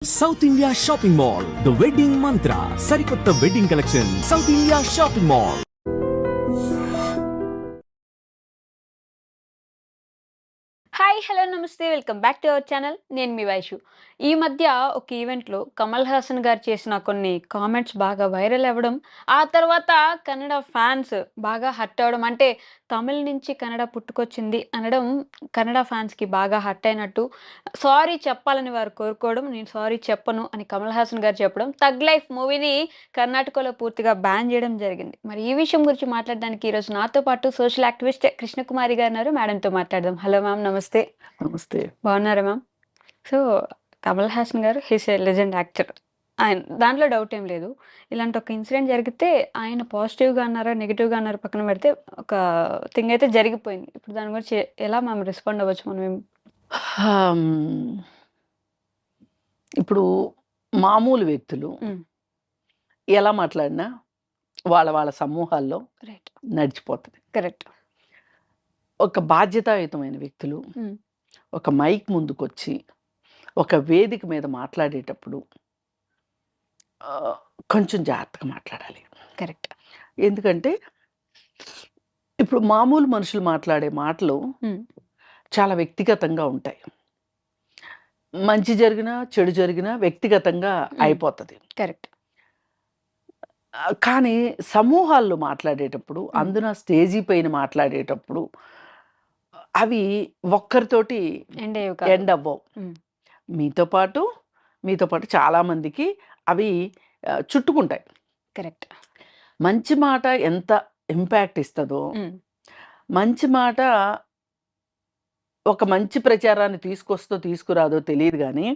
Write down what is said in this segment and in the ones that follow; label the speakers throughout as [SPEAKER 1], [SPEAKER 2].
[SPEAKER 1] South India shopping mall the wedding Mantra సరికొత్త wedding collection South India shopping mall.
[SPEAKER 2] Hi hello నమస్తే welcome back to our channel. నేను మీ వైషు. ఈ మధ్య ఒక ఈవెంట్లో కమల్ హాసన్ గారు చేసిన కొన్ని కామెంట్స్ బాగా వైరల్ అవ్వడం, ఆ తర్వాత కన్నడ ఫ్యాన్స్ బాగా హర్ట్ అవ్వడం, అంటే తమిళ్ నుంచి కన్నడ పుట్టుకొచ్చింది అనడం కన్నడ ఫ్యాన్స్కి బాగా హర్ట్ అయినట్టు, సారీ చెప్పాలని వారు కోరుకోవడం, నేను సారీ చెప్పను అని కమల్ హాసన్ గారు చెప్పడం, తగ్ లైఫ్ మూవీని కర్ణాటకలో పూర్తిగా బ్యాన్ చేయడం జరిగింది. మరి ఈ విషయం గురించి మాట్లాడడానికి ఈరోజు నాతో పాటు సోషల్ యాక్టివిస్ట్ కృష్ణకుమారి గారు ఉన్నారు. మేడంతో మాట్లాడదాం. హలో మ్యామ్, నమస్తే.
[SPEAKER 3] నమస్తే.
[SPEAKER 2] బాగున్నారా మ్యామ్? సో, కమల్ హాసన్ గారు హీస్ ఏ లెజెండ్ యాక్టర్. ఆయన దాంట్లో డౌట్ ఏం లేదు. ఇలాంటి ఒక ఇన్సిడెంట్ జరిగితే ఆయన పాజిటివ్‌గా అన్నారో, నెగెటివ్‌గా అన్నారో పక్కన పెడితే ఒక థింగ్ అయితే జరిగిపోయింది. ఇప్పుడు దాని గురించి ఎలా మ్యామ్ రెస్పాండ్ అవ్వచ్చు మనం?
[SPEAKER 3] హ్మ్. ఇప్పుడు మామూలు వ్యక్తులు
[SPEAKER 2] హ్మ్.
[SPEAKER 3] ఎలా మాట్లాడినా వాళ్ళ సమూహాల్లో
[SPEAKER 2] రైట్.
[SPEAKER 3] నడిచిపోతది.
[SPEAKER 2] కరెక్ట్.
[SPEAKER 3] ఒక బాధ్యతాయుతమైన వ్యక్తులు
[SPEAKER 2] హ్మ్.
[SPEAKER 3] ఒక మైక్ ముందుకొచ్చి, ఒక వేదిక మీద మాట్లాడేటప్పుడు కొంచెం జాగ్రత్తగా మాట్లాడాలి.
[SPEAKER 2] కరెక్ట్.
[SPEAKER 3] ఎందుకంటే ఇప్పుడు మామూలు మనుషులు మాట్లాడే మాటలు
[SPEAKER 2] హ్మ్.
[SPEAKER 3] చాలా వ్యక్తిగతంగా ఉంటాయి. మంచి జరిగినా, చెడు జరిగినా వ్యక్తిగతంగా అయిపోతది.
[SPEAKER 2] కరెక్ట్.
[SPEAKER 3] కానీ సమూహాల్లో మాట్లాడేటప్పుడు,
[SPEAKER 2] హ్మ్.
[SPEAKER 3] అందున స్టేజీ పైన మాట్లాడేటప్పుడు అవి ఒక్కరితోటి
[SPEAKER 2] ఎండ్ అయ్యేవి కాదు.
[SPEAKER 3] ఎండ్ అవ్వవు.
[SPEAKER 2] హ్మ్.
[SPEAKER 3] మీతో పాటు చాలామందికి అవి చుట్టుకుంటాయి.
[SPEAKER 2] కరెక్ట్.
[SPEAKER 3] మంచి మాట ఎంత ఇంపాక్ట్ ఇస్తదో,
[SPEAKER 2] హ్మ్.
[SPEAKER 3] మంచి మాట ఒక మంచి ప్రచారాన్ని తీసుకురాదో తెలీదు గానీ,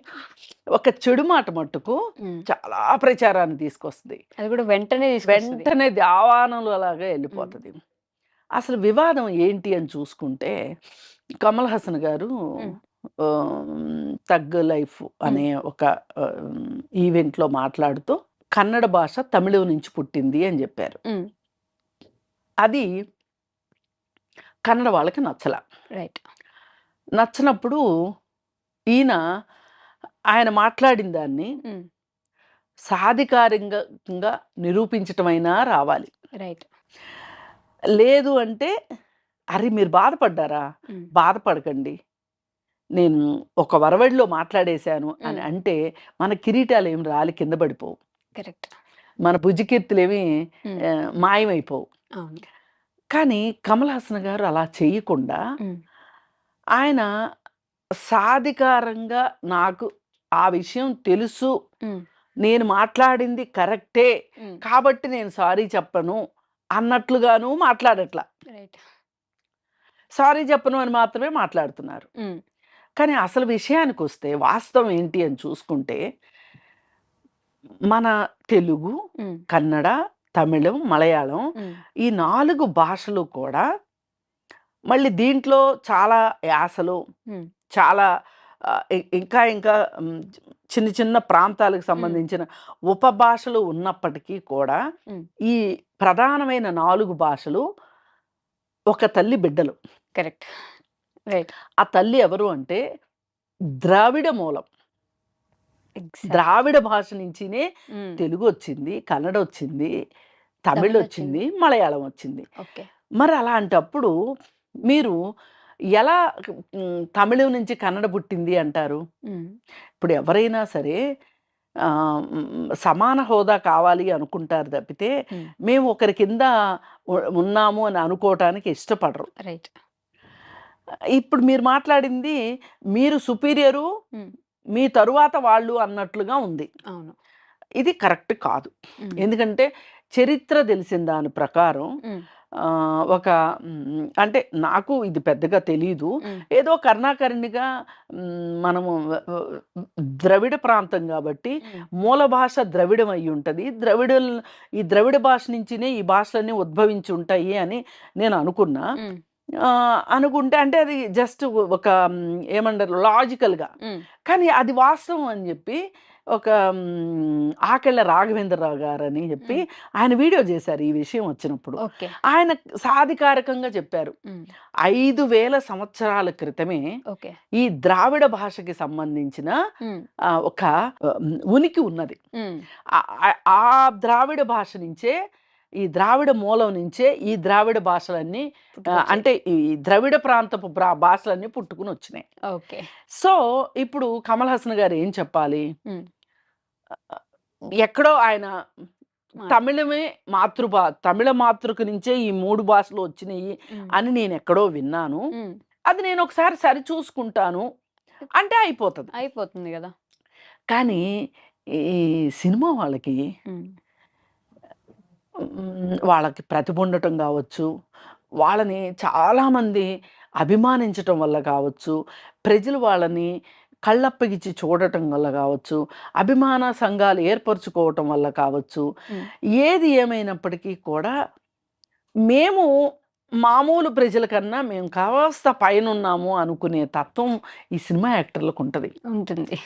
[SPEAKER 3] ఒక చెడు మాట మట్టుకు
[SPEAKER 2] హ్మ్.
[SPEAKER 3] చాలా ప్రచారాన్ని తీసుకొస్తది.
[SPEAKER 2] అది కూడా వెంటనే తీసుకొస్తది.
[SPEAKER 3] వెంటనే దావానలు అలాగా వెళ్ళిపోతది. అసలు వివాదం ఏంటి అని చూసుకుంటే, కమల్ హాసన్ గారు
[SPEAKER 2] హ్మ్.
[SPEAKER 3] 'తగ్ లైఫ్' అనే ఒక ఈవెంట్‌లో మాట్లాడుతూ కన్నడ భాష తమిళం నుంచి పుట్టింది అని జెప్పారు.
[SPEAKER 2] హ్మ్.
[SPEAKER 3] అది కన్నడ వాళ్ళకి నచ్చల.
[SPEAKER 2] రైట్.
[SPEAKER 3] నచ్చనప్పుడు ఈయన ఆయన మాట్లాడిన దాన్ని
[SPEAKER 2] హ్మ్.
[SPEAKER 3] సాధికారింగంగా నిరూపించటమైనా రావాలి.
[SPEAKER 2] రైట్.
[SPEAKER 3] లేదు అంటే, అరె! మీరు బాధపడ్డారా?
[SPEAKER 2] హ్మ్.
[SPEAKER 3] బాధపడకండి. నేను ఒక వరవడిలో మాట్లాడేశాను అని
[SPEAKER 2] హ్మ్.
[SPEAKER 3] అంటే, మన కిరీటాలేమి రాలి కింద పడిపోవు.
[SPEAKER 2] కరెక్ట్.
[SPEAKER 3] మన భుజకీర్తులేమి
[SPEAKER 2] హ్మ్.
[SPEAKER 3] మాయమైపోవు.
[SPEAKER 2] అవును.
[SPEAKER 3] కానీ కమల్ హాసన్ గారు అలా చేయకుండా,
[SPEAKER 2] హ్మ్.
[SPEAKER 3] ఆయన సాధికారంగా నాకు ఆ విషయం తెలుసు.
[SPEAKER 2] హ్మ్.
[SPEAKER 3] నేను మాట్లాడింది కరెక్టే.
[SPEAKER 2] హ్మ్.
[SPEAKER 3] కాబట్టి నేను సారీ చెప్పను అన్నట్లుగాను మాట్లాడట్ల.
[SPEAKER 2] రైట్.
[SPEAKER 3] సారీ చెప్పను అని మాత్రమే మాట్లాడుతున్నారు.
[SPEAKER 2] హ్మ్.
[SPEAKER 3] కానీ అసలు విషయానికొస్తే వాస్తవం ఏంటి అని చూసుకుంటే, మన తెలుగు,
[SPEAKER 2] హ్మ్.
[SPEAKER 3] కన్నడ, తమిళం, మలయాళం
[SPEAKER 2] హ్మ్.
[SPEAKER 3] ఈ 4 భాషలు కూడా మళ్ళీ దీంట్లో చాలా యాసలు,
[SPEAKER 2] హ్మ్.
[SPEAKER 3] చాలా ఇంకా చిన్న చిన్న ప్రాంతాలకు
[SPEAKER 2] హ్మ్.
[SPEAKER 3] సంబంధించిన ఉపభాషలు ఉన్నప్పటికీ కూడా,
[SPEAKER 2] హ్మ్.
[SPEAKER 3] ఈ ప్రధానమైన 4 భాషలు ఒక తల్లి బిడ్డలు.
[SPEAKER 2] కరెక్ట్. రైట్.
[SPEAKER 3] ఆ తల్లి ఎవరు అంటే ద్రావిడ మూలం.
[SPEAKER 2] ఎగ్జాక్ట్.
[SPEAKER 3] ద్రావిడ భాష నుంచినే
[SPEAKER 2] హ్మ్.
[SPEAKER 3] తెలుగొచ్చింది, కన్నడొచ్చింది,
[SPEAKER 2] తమిళొచ్చింది.
[SPEAKER 3] తమిళొచ్చింది, మలయాళం వచ్చింది.
[SPEAKER 2] ఓకే.
[SPEAKER 3] మరి అలాంటప్పుడు మీరు ఎలా తమిళం నుంచి కన్నడ పుట్టింది అంటారు?
[SPEAKER 2] హ్మ్.
[SPEAKER 3] ఇప్పుడు ఎవరైనా సరే సమాన హోదా కావాలి అనుకుంటారు తప్పితే,
[SPEAKER 2] హ్మ్.
[SPEAKER 3] మేము ఒకరి కింద ఉన్నాము అని అనుకోవటానికి ఇష్టపడరు.
[SPEAKER 2] రైట్.
[SPEAKER 3] ఇప్పుడు మీరు మాట్లాడింది మీరు సుపీరియరు,
[SPEAKER 2] హ్మ్.
[SPEAKER 3] మీ తరువాత వాళ్ళు అన్నట్లుగా ఉంది.
[SPEAKER 2] అవును.
[SPEAKER 3] ఇది కరెక్ట్ కాదు.
[SPEAKER 2] హ్మ్.
[SPEAKER 3] ఎందుకంటే చరిత్ర తెలిసిన దాని ప్రకారం
[SPEAKER 2] హ్మ్.
[SPEAKER 3] ఒక అంటే నాకు ఇది పెద్దగా తెలీదు.
[SPEAKER 2] హ్మ్.
[SPEAKER 3] ఏదో కర్ణాకర్ణిగా మనము ద్రవిడ ప్రాంతం గాబట్టి
[SPEAKER 2] హ్మ్.
[SPEAKER 3] మూల భాష ద్రవిడం అయ్యుంటది. ఈ ద్రవిడ భాష నుంచినే ఈ భాషలన్నీ ఉద్భవించి ఉంటాయి అని నేను అనుకున్నా.
[SPEAKER 2] హ్మ్.
[SPEAKER 3] అనుకుంటే అంటే అది జస్ట్ ఒక ఏమంటారు లాజికల్‌గా.
[SPEAKER 2] హ్మ్.
[SPEAKER 3] కానీ అది వాస్తవం అని జెప్పి ఒక ఆకెళ్ళ రాఘవేంద్రరావు గారని జెప్పి
[SPEAKER 2] హ్మ్.
[SPEAKER 3] ఆయన వీడియో జేశారు ఈ విషయం వచ్చినప్పుడు.
[SPEAKER 2] ఓకే.
[SPEAKER 3] ఆయన సాధికారకంగా చెప్పారు.
[SPEAKER 2] హ్మ్.
[SPEAKER 3] 5000 సంవత్సరాల క్రితమే
[SPEAKER 2] ఓకే.
[SPEAKER 3] ఈ ద్రావిడ భాషకి సంబంధించిన
[SPEAKER 2] హ్మ్.
[SPEAKER 3] ఒక ఉనికి ఉన్నది.
[SPEAKER 2] హ్మ్.
[SPEAKER 3] ఆ ద్రావిడ భాష నుంచే ఈ ద్రావిడ మూలం నుంచే ఈ ద్రావిడ భాషలన్నీ
[SPEAKER 2] పుట్టుకొచ్చాయి.
[SPEAKER 3] అంటే ఈ ద్రవిడ ప్రాంతపు భాషలన్నీ పుట్టుకుని వచ్చినాయి.
[SPEAKER 2] ఓకే.
[SPEAKER 3] సో ఇప్పుడు కమల్ హాసన్ గారు ఏం చెప్పాలి?
[SPEAKER 2] హ్మ్.
[SPEAKER 3] ఎక్కడో ఆయన
[SPEAKER 2] మా
[SPEAKER 3] తమిళమే తమిళ మాతృక నుంచే ఈ 3 భాషలు వచ్చినాయి
[SPEAKER 2] హ్మ్.
[SPEAKER 3] అని నేను ఎక్కడో విన్నాను.
[SPEAKER 2] హ్మ్.
[SPEAKER 3] అది నేను ఒకసారి సరిచూసుకుంటాను అంటే అయిపోతది.
[SPEAKER 2] అయిపోతుంది గదా!
[SPEAKER 3] కానీ ఈ సినిమా వాళ్ళకి
[SPEAKER 2] హ్మ్.
[SPEAKER 3] వాళ్ళకి ప్రతిభ ఉండటం గావచ్చు, వాళ్ళని చాలామంది అభిమానించటం వల్ల కావచ్చు, ప్రజలు వాళ్ళని కళ్ళప్పగించి చూడటం వల్ల గావచ్చు, అభిమాన సంఘాలు ఏర్పరుచుకోవటం వల్ల కావచ్చు,
[SPEAKER 2] హ్మ్.
[SPEAKER 3] ఏది ఏమైనప్పటికీ కూడా మేము మామూలు ప్రజల కన్నా మేము కాస్త పైనున్నాము అనుకునే తత్వం ఈ సినిమా యాక్టర్‌లకుంటది.
[SPEAKER 2] ఉంటుంది.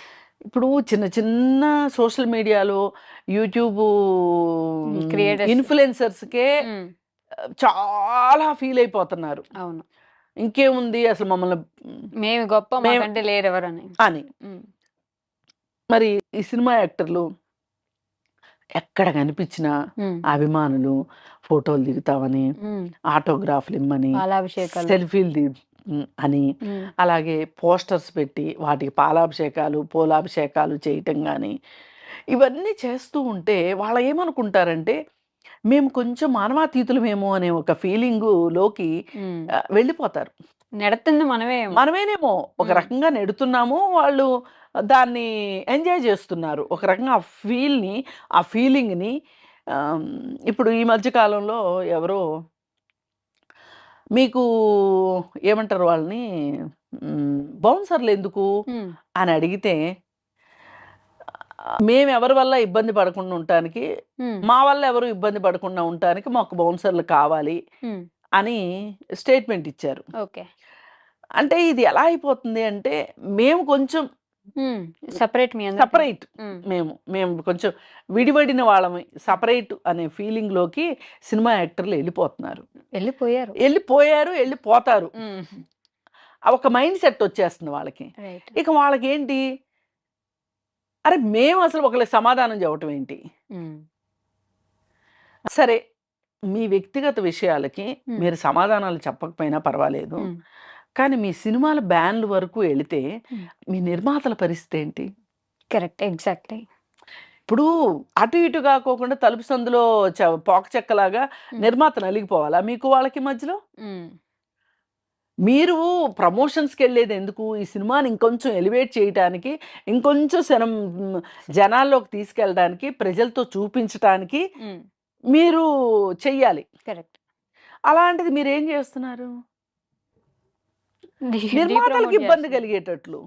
[SPEAKER 3] ఇప్పుడు చిన్న చిన్న సోషల్ మీడియాలో యూట్యూబు
[SPEAKER 2] క్రియేటర్స్.
[SPEAKER 3] ఇన్‌ఫ్లుయెన్సర్స్‌కే
[SPEAKER 2] హ్మ్.
[SPEAKER 3] చాలా ఫీల్ అయిపోతున్నారు.
[SPEAKER 2] అవును.
[SPEAKER 3] ఇంకేముంది అసలు మమ్మల్ని
[SPEAKER 2] మేము గొప్ప
[SPEAKER 3] మేము
[SPEAKER 2] మాకంటే లేరెవరని.
[SPEAKER 3] అని.
[SPEAKER 2] హ్మ్.
[SPEAKER 3] మరి ఈ సినిమా యాక్టర్లు ఎక్కడ కనిపించినా
[SPEAKER 2] హ్మ్.
[SPEAKER 3] అభిమానులు ఫోటోలు దిగుతామని,
[SPEAKER 2] హ్మ్.
[SPEAKER 3] ఆటోగ్రాఫ్‌లు ఇమ్మని,
[SPEAKER 2] పాలాభిషేకాలు.
[SPEAKER 3] సెల్ఫీలు అని,
[SPEAKER 2] హ్మ్.
[SPEAKER 3] అలాగే పోస్టర్స్ పెట్టి వాటికి పాలాభిషేకాలు, పూలాభిషేకాలు చేయటం గాని, ఇవన్నీ చేస్తూ ఉంటే వాళ్ళు ఏమనుకుంటారంటే, మేము కొంచెం మానవాతీతులమేమో అనే ఒక ఫీలింగులోకి
[SPEAKER 2] హ్మ్.
[SPEAKER 3] వెళ్ళిపోతారు.
[SPEAKER 2] నెడుతుంది మనమే ఏమో.
[SPEAKER 3] మనమేనేమో ఒక
[SPEAKER 2] హ్మ్.
[SPEAKER 3] రకంగా నెడుతున్నాము. వాళ్ళు దాన్ని ఎంజాయ్ చేస్తున్నారు. ఒక రకంగా ఆ ఫీల్‌ని, ఆ ఫీలింగ్‌ని ఆహ్, ఇప్పుడు ఈ మధ్య కాలంలో ఎవరో మీకు ఏమంటారు వాళ్ళని బౌన్సర్‌లెందుకు
[SPEAKER 2] హ్మ్.
[SPEAKER 3] అని అడిగితే, మేమెవరి వల్ల ఇబ్బంది పడకుండా ఉండటానికి,
[SPEAKER 2] హ్మ్.
[SPEAKER 3] మా వల్ల ఎవరు ఇబ్బంది పడకుండా ఉండటానికి మాకు బౌన్సర్‌లు కావాలి
[SPEAKER 2] హ్మ్.
[SPEAKER 3] అని స్టేట్మెంట్ ఇచ్చారు.
[SPEAKER 2] ఓకే.
[SPEAKER 3] అంటే ఇది ఎలా అయిపోతుంది అంటే, మేము కొంచెం
[SPEAKER 2] హ్మ్. సెపరేట్ మీ అందరికన్నా.
[SPEAKER 3] సెపరేట్.
[SPEAKER 2] హ్మ్.
[SPEAKER 3] మేము కొంచెం విడివడిన వాళ్ళమి. సెపరేట్ అనే ఫీలింగ్‌లోకి సినిమా యాక్టర్‌లు ఎళ్ళిపోతున్నారు.
[SPEAKER 2] వెళ్ళిపోయారు.
[SPEAKER 3] ఎళ్ళిపోతారు.
[SPEAKER 2] హ్మ్.
[SPEAKER 3] ఆ ఒక మైండ్ సెట్ వచ్చేస్తుంది వాళ్ళకి.
[SPEAKER 2] రైట్.
[SPEAKER 3] ఇక వాళ్ళకేంటి, అరె! మేము అసలు ఒకళ్ళకి సమాధానం చెప్పటం ఏంటి?
[SPEAKER 2] హ్మ్.
[SPEAKER 3] సరే, మీ వ్యక్తిగత విషయాలకి
[SPEAKER 2] హ్మ్.
[SPEAKER 3] మీరు సమాధానాలు చెప్పకపోయినా పర్వాలేదు.
[SPEAKER 2] హ్మ్.
[SPEAKER 3] కానీ మీ సినిమాల బ్యాన్‌ల వరకు ఎళితే,
[SPEAKER 2] హ్మ్.
[SPEAKER 3] మీ నిర్మాతల పరిస్థితేంటి?
[SPEAKER 2] కరెక్ట్. ఎగ్జాక్ట్‌లీ.
[SPEAKER 3] ఇప్పుడు అటు ఇటు గాకోకుండా తలుపు సందులో పోక చెక్కలాగా
[SPEAKER 2] హ్మ్.
[SPEAKER 3] నిర్మాత నలిగిపోవాలా మీకు వాళ్ళకి మధ్యలో?
[SPEAKER 2] హ్మ్.
[SPEAKER 3] మీరు ప్రమోషన్స్‌కెళ్ళేదెందుకు? ఈ సినిమాని ఇంకొంచెం ఎలివేట్ చేయటానికి, ఇంకొంచెం జనాల్లోకి తీసుకెళ్ళడానికి, ప్రజలతో చూపించటానికి
[SPEAKER 2] హ్మ్.
[SPEAKER 3] మీరు చెయ్యాలి.
[SPEAKER 2] కరెక్ట్.
[SPEAKER 3] అలాంటిది మీరేం జేస్తున్నారు? నిర్మాతలకి
[SPEAKER 2] డీప్రమోట్
[SPEAKER 3] ఇబ్బంది
[SPEAKER 2] చేస్తున్నారు.
[SPEAKER 3] కలిగేటట్లు.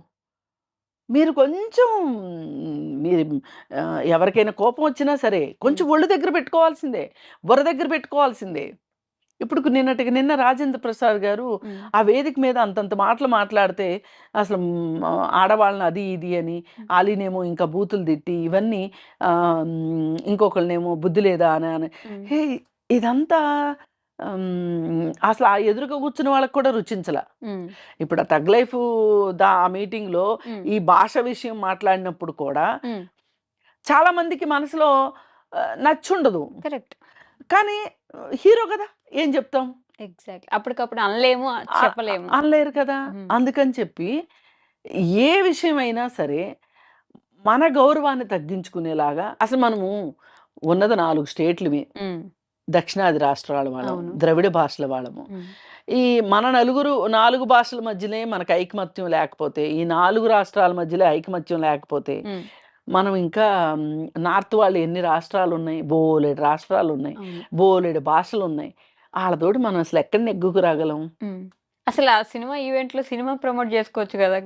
[SPEAKER 3] మీరు కొంచెం మీరు ఎవరికైనా కోపం వచ్చినా సరే,
[SPEAKER 2] హ్మ్.
[SPEAKER 3] కొంచెం ఒళ్ళు దగ్గర పెట్టుకోవాల్సిందే. బుర్ర దగ్గర పెట్టుకోవాల్సిందే. ఇప్పుడు నిన్నటికి నిన్న రాజేంద్ర ప్రసాద్ గారు
[SPEAKER 2] హ్మ్.
[SPEAKER 3] ఆ వేదిక మీద అంతంత మాటలు మాట్లాడితే అసలు ఆడవాళ్ళని అది ఇది అని,
[SPEAKER 2] హ్మ్.
[SPEAKER 3] ఆలీనేమో ఇంకా బూతులు తిట్టి ఇవన్నీ ఇంకొకళ్ళనేమో బుద్ధి లేదా అని.
[SPEAKER 2] హ్మ్.
[SPEAKER 3] హే! ఇదంతా అసలు ఆ ఎదురుగా కూర్చున్న వాళ్ళకి కూడా రుచించల.
[SPEAKER 2] హ్మ్.
[SPEAKER 3] ఇప్పుడు ఆ 'తగ్ లైఫ్' ఆ మీటింగ్‌లో
[SPEAKER 2] హ్మ్.
[SPEAKER 3] ఈ భాష విషయం మాట్లాడినప్పుడు కూడా
[SPEAKER 2] హ్మ్.
[SPEAKER 3] చాలా మందికి మనసులో నచ్చుండదు.
[SPEAKER 2] కరెక్ట్.
[SPEAKER 3] కానీ హీరో గదా! ఏం జెప్తాం?
[SPEAKER 2] ఎగ్జాక్ట్‌లీ. అప్పటికప్పుడు అనలేము, చెప్పలేము.
[SPEAKER 3] అనలేరు కదా!
[SPEAKER 2] హ్మ్.
[SPEAKER 3] అందుకని చెప్పి ఏ విషయమైనా సరే మన గౌరవాన్ని తగ్గించుకునేలాగా అసలు మనము ఉన్నది 4 స్టేట్‌లమి.
[SPEAKER 2] హ్మ్.
[SPEAKER 3] దక్షిణాది రాష్ట్రాల వాళ్ళం.
[SPEAKER 2] అవును.
[SPEAKER 3] ద్రవిడ భాషల వాళ్ళము.
[SPEAKER 2] హ్మ్.
[SPEAKER 3] ఈ మన 4 భాషల మధ్యనే మనకు ఐకమత్యం లేకపోతే, ఈ 4 రాష్ట్రాల మధ్యలో ఐకమత్యం లేకపోతే,
[SPEAKER 2] హ్మ్.
[SPEAKER 3] మనం ఇంకా నార్త్ వాళ్ళు ఎన్ని రాష్ట్రాలున్నాయి, బోలెడు రాష్ట్రాలున్నాయి,
[SPEAKER 2] అవును.
[SPEAKER 3] బోలెడు భాషలున్నాయి. ఆళ్ళతోటి మనం అసలు ఎక్కడ నెగ్గుకు రాగలం?
[SPEAKER 2] హ్మ్. అసలు ఆ సినిమా ఈవెంట్‌లో సినిమా ప్రమోట్ జేసుకోవచ్చు గదా!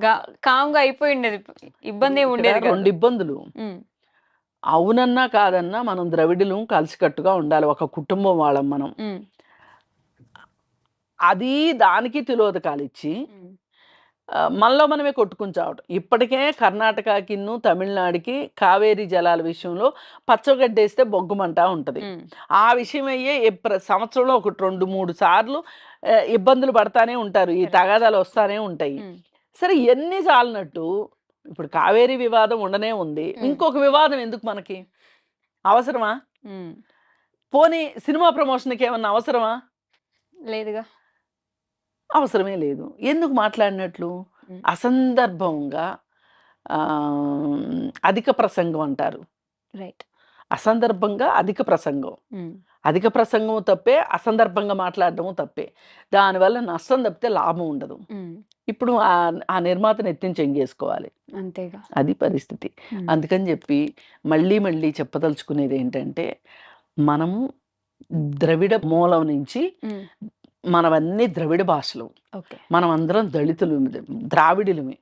[SPEAKER 2] కామ్‌గా అయిపోయుండేది.
[SPEAKER 3] ఇప్పుడు
[SPEAKER 2] ఇబ్బందేం
[SPEAKER 3] ఇక్కడ
[SPEAKER 2] ఉండేది
[SPEAKER 3] 2
[SPEAKER 2] గాదు.
[SPEAKER 3] ఇబ్బందులు.
[SPEAKER 2] హ్మ్.
[SPEAKER 3] అవునన్నా, కాదన్నా మనం ద్రవిడులం కలిసికట్టుగా ఉండాలి. ఒక కుటుంబం వాళ్ళం మనం.
[SPEAKER 2] హ్మ్.
[SPEAKER 3] అది దానికి తిలోదకాలు ఇచ్చి మనలో మనమే కొట్టుకుని చావటం. ఇప్పటికే కర్ణాటకకిన్ను తమిళనాడుకి కావేరీ జలాల విషయంలో పచ్చగడ్డేస్తే బొగ్గుమంటా ఉంటుంది. ఆ విషయం అయ్యే సంవత్సరంలో 1-2-3 సార్లు ఇబ్బందులు పడతానే ఉంటారు, ఈ తగాదాలు వస్తానే ఉంటాయి. సరే ఎన్ని చాలినట్టు ఇప్పుడు కావేరీ వివాదం ఉండనే ఉంది, ఇంకొక వివాదం ఎందుకు మనకి? అవసరమా? పోనీ సినిమా ప్రమోషన్కి ఏమన్నా అవసరమా?
[SPEAKER 2] లేదుగా.
[SPEAKER 3] అవసరమే లేదు. ఎందుకు మాట్లాడినట్లు? అసందర్భంగా అధిక ప్రసంగం అంటారు.
[SPEAKER 2] రైట్.
[SPEAKER 3] అసందర్భంగా అధిక ప్రసంగం. అధిక ప్రసంగం తప్పే, అసందర్భంగా మాట్లాడడము తప్పే. దానివల్ల నష్టం తప్పితే లాభం ఉండదు. ఇప్పుడు ఆ నిర్మాతను ఎత్తించి ఎంగేసుకోవాలి,
[SPEAKER 2] అంతేగా.
[SPEAKER 3] అది పరిస్థితి. అందుకని చెప్పి మళ్ళీ మళ్ళీ చెప్పదలుచుకునేది ఏంటంటే, మనము ద్రవిడ మూలం నుంచి, మనవన్నీ ద్రవిడ భాషలు, మనం అందరం దళితులు, ద్రావిడులమే.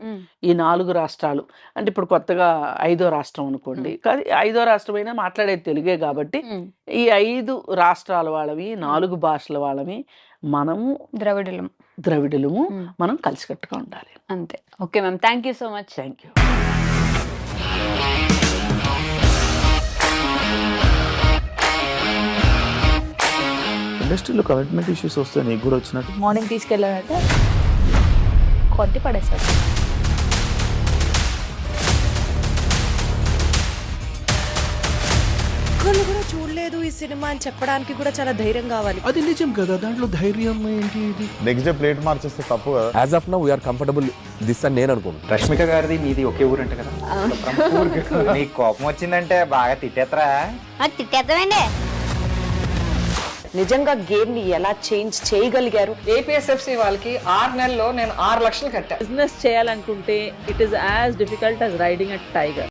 [SPEAKER 3] ఈ 4 రాష్ట్రాలు అంటే ఇప్పుడు కొత్తగా 5వ రాష్ట్రం అనుకోండి, కానీ 5వ రాష్ట్రం అయినా మాట్లాడేది తెలుగే కాబట్టి ఈ 5 రాష్ట్రాల వాళ్ళవి, 4 భాషల వాళ్ళవి మనము ద్రవిడులము, మనం కలిసికట్టుగా ఉండాలి.
[SPEAKER 2] అంతే. Okay ma'am, thank you so much.
[SPEAKER 3] Thank you.
[SPEAKER 4] ఇండస్ట్రీలో కమిట్మెంట్ ఇష్యూస్ వస్తే నీకు కూడా వచ్చినట్టు?
[SPEAKER 5] మార్నింగ్ తీసుకెళ్ళాలంటే కొట్టి పడేస్తాడు.
[SPEAKER 6] ఒక్కళ్ళు కూడా చూడలేదు ఈ సినిమా అని చెప్పడానికి కూడా చాలా ధైర్యం కావాలి.
[SPEAKER 4] అది నిజం కదా, దాంట్లో ధైర్యం ఏంటి? ఇది
[SPEAKER 7] నెక్స్ట్ డే ప్లేట్ మార్చేస్తే తప్పు కదా.
[SPEAKER 8] As of now we are comfortable this అని నేను అనుకుంటున్నాను.
[SPEAKER 9] రష్మిక గారిది మీది ఒకే ఊరు అంట కదా?
[SPEAKER 10] నీకు కోపం వచ్చిందంటే బాగా తిట్టేత్తరా?
[SPEAKER 5] తిట్టేద్దామండి.
[SPEAKER 6] నిజంగా గేమ్ ని ఎలా చేంజ్ చేయగలిగారు?
[SPEAKER 11] ఏపీఎస్ఎఫ్సి వాళ్ళకి 6 నెలల్లో నేను 6 లక్షలు కట్టా.
[SPEAKER 3] బిజినెస్ చేయాలనుకుంటే it is as difficult as riding a tiger.